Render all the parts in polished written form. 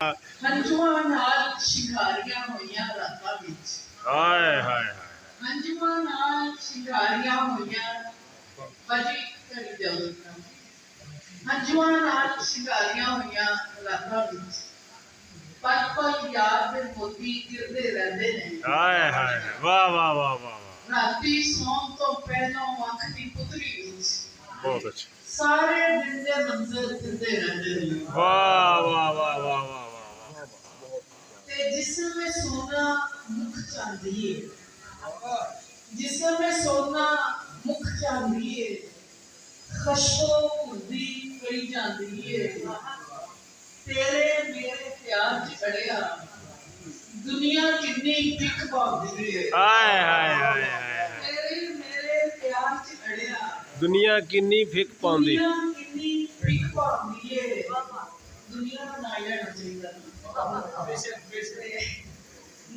ਹੰਝੂਆਂ ਨਾਲ ਸ਼ਿੰਗਾਰੀਆਂ ਹੋਈਆਂ ਰਾਤਾਂ ਵਿੱਚ। ਹਾਏ ਹਾਏ ਹਾਏ। ਹੰਝੂਆਂ ਨਾਲ ਸ਼ਿੰਗਾਰੀਆਂ ਹੋਈਆਂ ਵਜੀ ਕਰੀ ਜਾਓ। ਹੰਝੂਆਂ ਨਾਲ ਸ਼ਿੰਗਾਰੀਆਂ ਹੋਈਆਂ ਰਾਤਾਂ ਵਿੱਚ ਪਲ ਪਲ ਯਾਦ ਦੇ ਮੋਤੀ ਗਿਰਦੇ ਰਹਿੰਦੇ ਨੇ। ਹਾਏ ਹਾਏ ਵਾਹ ਵਾਹ ਵਾਹ ਵਾਹ। ਰਾਤੀ ਸੌਣ ਤੋਂ ਪਹਿਲਾਂ ਅੱਖ ਦੀ ਪੁਤਰੀ ਵਿੱਚ ਬਹੁਤ ਅੱਛਾ। ਸਾਰੇ ਦਿਨ ਦੇ ਮੰਜ਼ਰ ਦਿੰਦੇ ਰਹਿੰਦੇ ਨੇ। ਵਾਹ ਵਾਹ ਵਾਹ ਵਾਹ ਵਾਹ ਵਾਹ। ਤੇ ਜਿਸਮ में सोना मुख चांदिए, जिसम में सोना मुख चांदिए, खशबो उड़दी कई जांदी है। तेरे मेरे प्यार च अड़िया दुनिया किन्नी पिक पाउंदी है। हाय हाय हाय हाय। तेरे मेरे प्यार च अड़िया दुनिया किन्नी फिक पाउंदी। दुनिया किन्नी पिक पाउंदी है। दुनिया दा नाम लेना चाहिए।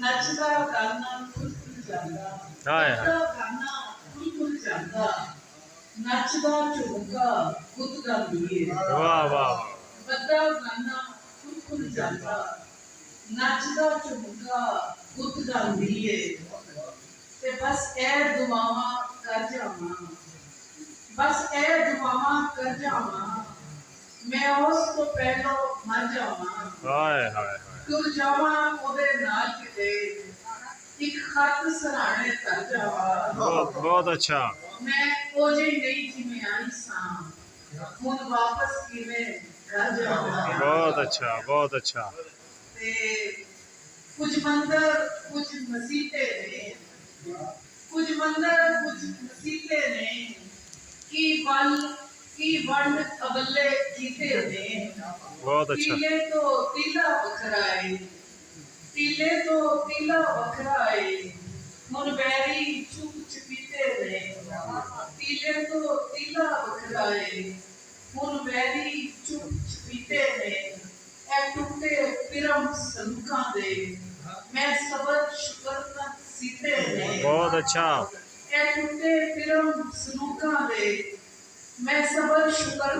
नचदा गाना खुल खुल जांदा, नचदा गाना खुल खुल जांदा, नचदा झुमका खुद गांदी है। वाह वाह। नचदा गाना खुल खुल जांदा, नचदा झुमका खुद गांदी है। ते बस ए दुआवां कर जावां, बस ए दुआवां कर जावां, मैं उस तो पहलो मर जावां। हाय हाय। तुर जावां ओदे नाल किते एक खत सराहने कर जावां। बहुत अच्छा। मैं ओ जी नहीं जिवें आई सां हुण वापस किवें घर जावां। बहुत अच्छा बहुत अच्छा। ते कुछ मंदिर कुछ मसीते ने, कुछ मंदिर कुछ मसीते ने की वंड अबले कीते ने। बहुत अच्छा। तीले तो तीला वखरा है, तीले तो तीला वखरा है, हुण बैरी चुप चपीते ने। तीले तो तीला वखरा है, हुण बैरी चुप चपीते ने। ए टुटे पिरम संदूकां दे मैं सबर शुकर ना सीते ने। बहुत अच्छा। ए टुटे पिरम संदूकां दे मैं सबर शुकर